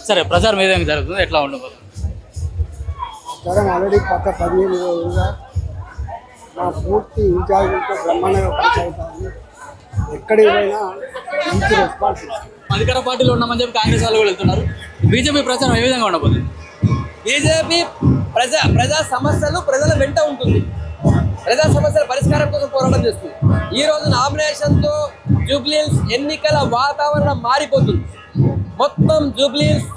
సరే, ప్రచారం ఏదైనా జరుగుతుంది, ఎట్లా ఉండబోతుంది? ప్రచారం ఆల్రెడీ గత 15 రోజులుగా మా పూర్తి ఇన్ఛార్జ్తో బ్రహ్మాండంగా కొనసాగుతాము. ఎక్కడికి పోయినా మంచి రెస్పాన్స్ ఇస్తుంది. అధికార పార్టీలో ఉన్నామని చెప్పి కాంగ్రెస్ వాళ్ళు కూడా వెళ్తున్నారు. బీజేపీ ప్రచారం ఏ విధంగా ఉండబోతుంది? బీజేపీ ప్రజా సమస్యలు ప్రజల వెంట ఉంటుంది. ప్రజా సమస్యల పరిష్కారం కోసం పోరాటం చేస్తుంది. ఈ రోజు నామినేషన్తో జూబ్లీహిల్స్ ఎన్నికల వాతావరణం మారిపోతుంది. మొత్తం జూబ్లీహిల్స్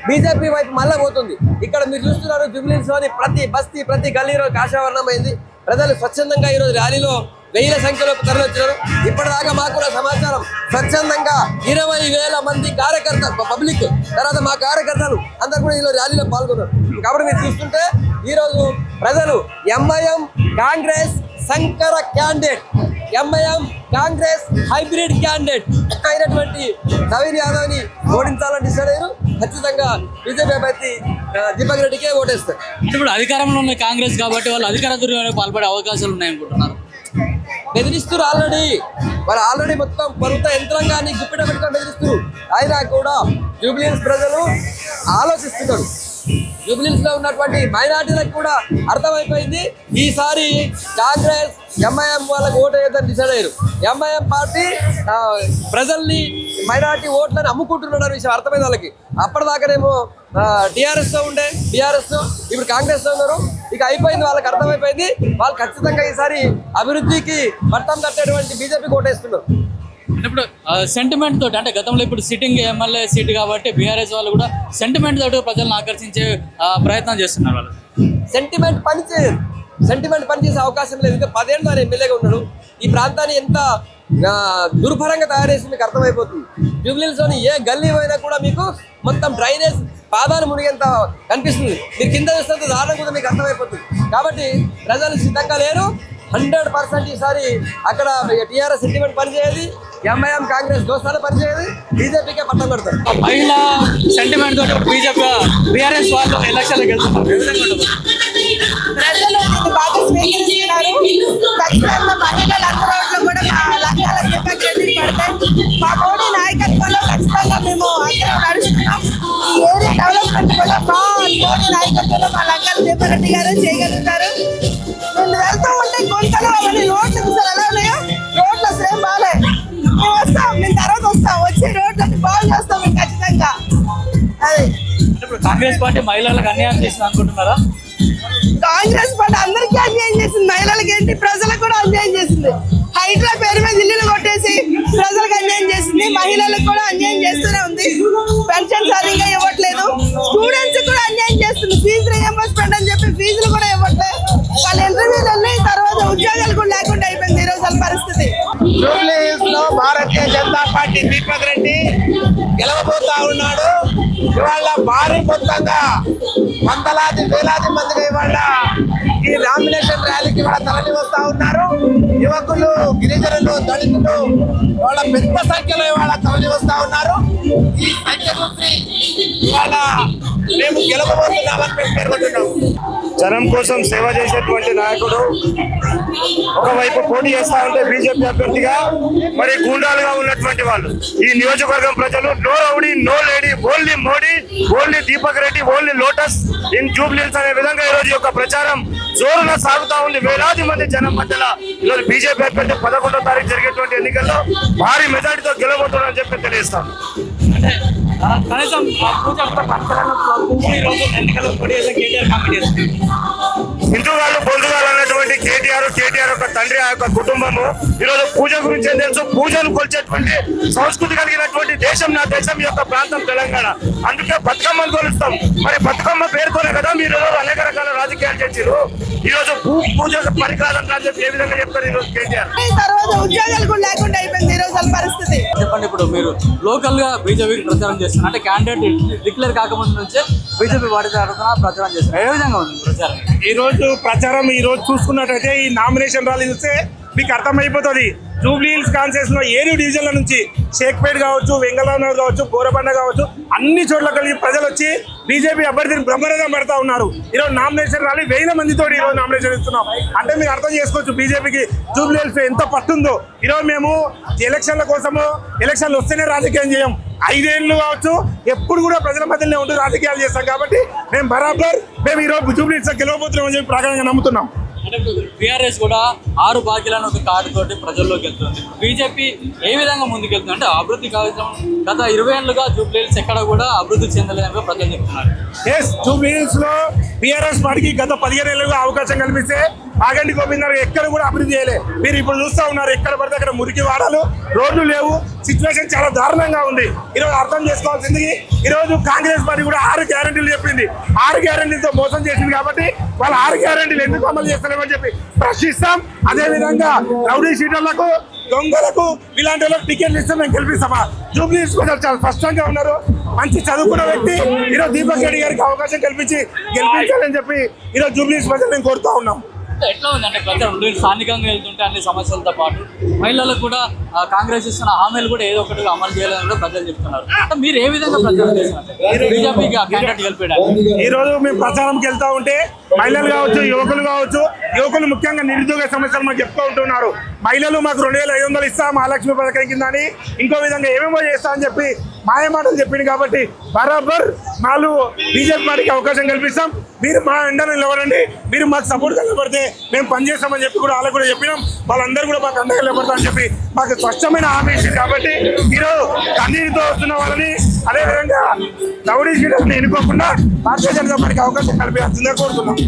బీజేపీ వైపు మళ్ళా పోతుంది. ఇక్కడ మీరు చూస్తున్నారు, జూబ్లీహిల్స్ లోని ప్రతి బస్తీ, ప్రతి గల్లీలో కాషావర్ణం అయింది. ప్రజలు స్వచ్ఛందంగా ఈరోజు ర్యాలీలో 1000 సంఖ్యలో తరలివచ్చారు. ఇప్పటిదాకా మాకు కూడా సమాచారం స్వచ్ఛందంగా 20,000 మంది కార్యకర్తలు, పబ్లిక్, తర్వాత మా కార్యకర్తలు అందరు కూడా ఈరోజు ర్యాలీలో పాల్గొన్నారు. కాబట్టి మీరు చూస్తుంటే ఈరోజు ప్రజలు ఎంఐఎం కాంగ్రెస్ సంకర candidate, MIM Congress hybrid candidate అయినటువంటి నవీన్ యాదవ్ని ఓడించాలని డిసైడ్ అయ్యారు. ఖచ్చితంగా బీజేపీ అభ్యర్థి దీపక్ రెడ్డికే ఓటేస్తారు. ఇప్పుడు అధికారంలో ఉన్న కాంగ్రెస్ కాబట్టి వాళ్ళు అధికార దుర్వినియోగానికి పాల్పడే అవకాశాలు ఉన్నాయనుకుంటున్నారు. బెదిరిస్తారు ఆల్రెడీ మొత్తం ప్రభుత్వ యంత్రాంగాన్ని గుప్పిట పెట్టుకొని బెదిరిస్తారు. అయినా కూడా జూబ్లీహిల్స్ ప్రజలు ఆలోచిస్తున్నారు. జూబ్లీహిల్స్ లో ఉన్నటువంటి మైనార్టీలకు కూడా అర్థమైపోయింది, ఈసారి కాంగ్రెస్ ఎంఐఎం వాళ్ళకి ఓటు వేయద్దని డిసైడ్ అయ్యారు. ఎంఐఎం పార్టీ ప్రజల్ని, మైనార్టీ ఓట్లను అమ్ముకుంటున్నాడు విషయం అర్థమైంది వాళ్ళకి. అప్పటిదాకానేమో టీఆర్ఎస్ తో ఉండే, బీఆర్ఎస్ ఇప్పుడు కాంగ్రెస్ తో ఉన్నారు. ఇక అయిపోయింది, వాళ్ళకి అర్థమైపోయింది. వాళ్ళు ఖచ్చితంగా ఈసారి అభివృద్ధికి పట్టం కట్టేటువంటి బీజేపీకి ఓటేస్తున్నారు. ఇప్పుడు సెంటిమెంట్ తోటి, అంటే గతంలో ఇప్పుడు సిట్టింగ్ ఎమ్మెల్యే సీట్ కాబట్టి బీఆర్ఎస్ వాళ్ళు కూడా సెంటిమెంట్ తోటి ప్రజలను ఆకర్షించే ప్రయత్నం చేస్తున్నారు. వాళ్ళు సెంటిమెంట్ పనిచేసే అవకాశం లేదు. ఇంకా 10 ఏళ్ళు ఆయన ఎమ్మెల్యేగా ఉన్నాడు. ఈ ప్రాంతాన్ని ఎంత దుర్భరంగా తయారు చేసి మీకు అర్థమైపోతుంది. జూబ్లీహిల్స్లోని ఏ గల్లీ పోయినా కూడా మీకు మొత్తం డ్రైనేజ్ పాదాలు మునిగేంత కనిపిస్తుంది. మీరు కింద చూస్తే దారుణం కూడా మీకు అర్థమైపోతుంది. కాబట్టి ప్రజలు సిద్ధంగా లేరు. 100% ఈసారి అక్కడ టీఆర్ఎస్ సెంటిమెంట్ పనిచేయదు, ఎంఐఎం కాంగ్రెస్ దోస్తాలు పనిచేయదు, బీజేపీకే పట్టం పెడతారు. మహిళా సెంటిమెంట్ తోటి బీజేపీ బీఆర్ఎస్ వాళ్ళు ఎలక్షన్లకు వెళ్తున్నారు. ప్రజలు బాగా స్వీకరిస్తున్నారు. ఖచ్చితంగా మహిళలందరూ కూడా మా లంగాల దీపక్ రెడ్డి పడతాయి. మా మోడీ నాయకత్వంలో ఖచ్చితంగా మేము అందరం నడుస్తున్నాం. ఈ ఏరియా డెవలప్మెంట్ కూడా మా మోడీ నాయకత్వంలో మా లంగాల దీపక్ రెడ్డి గారు చేయగలుగుతారు. మేము వెళ్తూ ఉంటే గుంతలు అవన్నీ రోడ్లు చూసారు ఎలా ఉన్నాయో, రోడ్లు అసలు ఏం బాగాలేదు. మేము వస్తాం, మేము తర్వాత వస్తాం, వచ్చి రోడ్లన్నీ బాగు చేస్తాం మేము ఖచ్చితంగా. అది ఇప్పుడు కాంగ్రెస్ పార్టీ మహిళలకు అన్యాయం చేసింది అనుకుంటున్నారా? కాంగ్రెస్ పార్టీ అందరికీ అన్యాయం చేసింది, మహిళలకి ఏంటి ప్రజలకు కూడా అన్యాయం చేసింది. హైడ్రా పేరు మీద ఇల్లులు కొట్టేసి ప్రజలకు అన్యాయం చేసింది, మహిళలకు కూడా అన్యాయం చేస్తూనే ఉంది. పెన్షన్ సరిగ్గా ఇవ్వట్లేదు, స్టూడెంట్స్ కూడా అన్యాయం చేస్తుంది. ఫీజు రీఎంబర్స్మెంట్ అని చెప్పి ఫీజులు కూడా ఇవ్వట్లేదు. వాళ్ళ ఇంటర్వ్యూలు వెళ్ళి తర్వాత ఉద్యోగాలు కూడా లేకుండా అయిపోయింది ఈ రోజు పరిస్థితి. జూబ్లీహిల్స్ లో భారతీయ జనతా పార్టీ దీపక్ రెడ్డి గెలవబోతా ఉన్నాడు. ఇవాళ భారీ మొత్తంగా వందలాది వేలాది మందిగా ఇవాళ ఈ నామినేషన్ ర్యాలీకి ఇవాళ తరలి వస్తా ఉన్నారు. యువకులు, గిరిజనులు, దళితులు ఇవాళ పెద్ద సంఖ్యలో ఇవాళ తరలి వస్తా ఉన్నారు. ఈ సంఖ్య చూసి ఇవాళ మేము గెలవబోతున్నామని మేము పేర్కొంటున్నాము. జనం కోసం సేవ చేసేటువంటి నాయకుడు ఒకవైపు పోటీ చేస్తా ఉంటే బీజేపీ అభ్యర్థిగా, మరి గూండాలుగా ఉన్నటువంటి వాళ్ళు ఈ నియోజకవర్గం ప్రజలు no rowdy, no lady, only Modi, only Deepak Reddy, only lotus in Jubilee Hills అనే విధంగా ఈ రోజు యొక్క ప్రచారం జోరుగా సాగుతా ఉంది. వేలాది మంది జనం మధ్యలో ఈరోజు బీజేపీ అభ్యర్థి 11వ తారీఖు జరిగేటువంటి ఎన్నికల్లో భారీ మెజార్టీతో గెలవబోతున్నారని చెప్పి తెలియజేస్తాం. కనీసం హిందూ వాళ్ళు బంధువులు అన్నటువంటి కేటీఆర్ యొక్క తండ్రి, ఆ యొక్క కుటుంబము ఈరోజు పూజ గురించి తెలుసు. పూజను కొలిచేటువంటి సంస్కృతి కలిగినటువంటి దేశం నా దేశం, యొక్క ప్రాంతం తెలంగాణ. అందుకే బతుకమ్మను కొలుస్తాం. మరి బతుకమ్మ పేరుతోనే కదా మీరు అనేక రకాల రాజకీయాలు చేసారు. ఈ రోజు పూజ పరికారం అని చెప్పి ఏ విధంగా చెప్తారు ఈ రోజు కేటీఆర్? తర్వాత ఉద్యోగాలు కూడా లేకుండా అయిపోయింది ఈ రోజు పరిస్థితి. చెప్పండి, ఇప్పుడు మీరు లోకల్ గా బీజేపీకి ప్రచారం చేస్తున్నారు, అంటే క్యాండిడేట్ డిక్లేర్ కాకముందు నుంచే బీజేపీ వాటి తరఫున ప్రచారం చేస్తున్నారు. ఏ విధంగా ఉంది ప్రచారం? ఈ రోజు చూసుకున్నట్టయితే ఈ నామినేషన్ ర్యాలీ చూస్తే మీకు అర్థమైపోతుంది. జూబ్లీహిల్స్ కాన్సెన్స్ లో 7 డివిజన్ల నుంచి షేక్పేట్ కావచ్చు, వెంగళనగర్ కావచ్చు, బోరబండ కావచ్చు, అన్ని చోట్ల కలిగి ప్రజలు వచ్చి బీజేపీ అభ్యర్థిని బ్రహ్మరథం పెడతా ఉన్నారు. ఈరోజు నామినేషన్ ర్యాలీ 1000 మందితో ఈరోజు నామినేషన్ ఇస్తున్నాం. అంటే మీరు అర్థం చేసుకోవచ్చు బీజేపీకి జూబ్లీహిల్స్ ఎంత పట్టుందో. ఈరోజు మేము ఎలక్షన్ల కోసము, ఎలక్షన్లు వస్తేనే రాజకీయం చేయం, 5 ఏళ్ళు కావచ్చు ఎప్పుడు కూడా ప్రజల మధ్యలో ఉంటూ రాజకీయాలు చేస్తాం కాబట్టి మేము ఈరోజు జూబ్లీహిల్స్ గెలవబోతున్నాం అని చెప్పి ప్రకారంగా నమ్ముతున్నాం. అంటే బీఆర్ఎస్ కూడా 6 బాకీలను ఒక కార్డు తోటి ప్రజల్లోకి వెళ్తుంది. బీజేపీ ఏ విధంగా ముందుకెళ్తుంది అంటే అభివృద్ధి కావచ్చు గత 20 ఏళ్ళుగా జూబ్లీహిల్స్ ఎక్కడ కూడా అభివృద్ధి చెందలేదని ప్రజలు చెప్తున్నారు. జూబ్లీహిల్స్ లో బీఆర్ఎస్ పార్టీకి గత 15 ఏళ్ళుగా అవకాశం కల్పిస్తే ఆగండి గోవింద్ గారు ఎక్కడ కూడా అభివృద్ధి చేయలే. మీరు ఇప్పుడు చూస్తూ ఉన్నారు ఎక్కడ పడితే అక్కడ మురికి వాడాలు, రోడ్లు లేవు, సిచ్యువేషన్ చాలా దారుణంగా ఉంది. ఈరోజు అర్థం చేసుకోవాల్సింది ఈరోజు కాంగ్రెస్ పార్టీ కూడా 6 గ్యారెంటీలు చెప్పింది. 6 గ్యారెంటీలతో మోసం చేసింది కాబట్టి వాళ్ళు 6 గ్యారెంటీలు ఎందుకు అమలు చేస్తలేమని చెప్పి ప్రశ్నిస్తాం. అదేవిధంగా రౌడీ షీటర్లకు, దొంగలకు, ఇలాంటి వాళ్ళకి టికెట్లు ఇస్తే మేము గెలిపిస్తామా? జూబ్లీహిల్స్ ప్రజలు చాలా స్పష్టంగా ఉన్నారు. మంచి చదువుకున్న వ్యక్తి ఈరోజు దీపక్ రెడ్డి గారికి అవకాశం గెలిపించాలని చెప్పి ఈరోజు జూబ్లీహిల్స్ ప్రజలు మేము కోరుతా ఉన్నాం. ఎట్లా ఉంది అంటే ప్రచారం స్థానికంగా వెళ్తుంటే అన్ని సమస్యలతో పాటు మహిళలకు కూడా కాంగ్రెస్ ఇస్తున్న హామీలు కూడా ఏదో ఒకటి అమలు చేయాలని కూడా ప్రజలు చెప్తున్నారు. మీరు ఏ విధంగా ప్రచారం చేస్తున్నారు బీజేపీకి క్యాండిడేట్ గెలిపేయడానికి? ఈ రోజు మేము ప్రచారంకి వెళ్తా ఉంటే మహిళలు కావచ్చు, యువకులు కావచ్చు, యువకులు ముఖ్యంగా నిరుద్యోగ సమస్యలు మాకు చెప్తూ ఉంటున్నారు. మహిళలు మాకు 2500 ఇస్తాం మహాలక్ష్మి పథకం కింద అని, ఇంకో విధంగా ఏమేమో చేస్తా అని చెప్పి మాయమాటలు చెప్పింది కాబట్టి వాళ్ళు బీజేపీ పార్టీకి అవకాశం కల్పిస్తాం. మీరు మా అండగా నిలబడండి, మీరు మాకు సపోర్ట్గా నిలబడితే మేము పనిచేస్తామని చెప్పి కూడా వాళ్ళకు కూడా చెప్పినాం. వాళ్ళందరూ కూడా మాకు అండగా నిలబడతామని చెప్పి మాకు స్పష్టమైన హామీ ఇచ్చింది. కాబట్టి ఈరోజు కన్నీటితో వస్తున్న వాళ్ళని అదేవిధంగా రౌడీ షీటర్ని ఎన్నుకోకుండా భారతీయ జనతా పార్టీకి అవకాశం కల్పించాల్సిందే కోరుతున్నాం.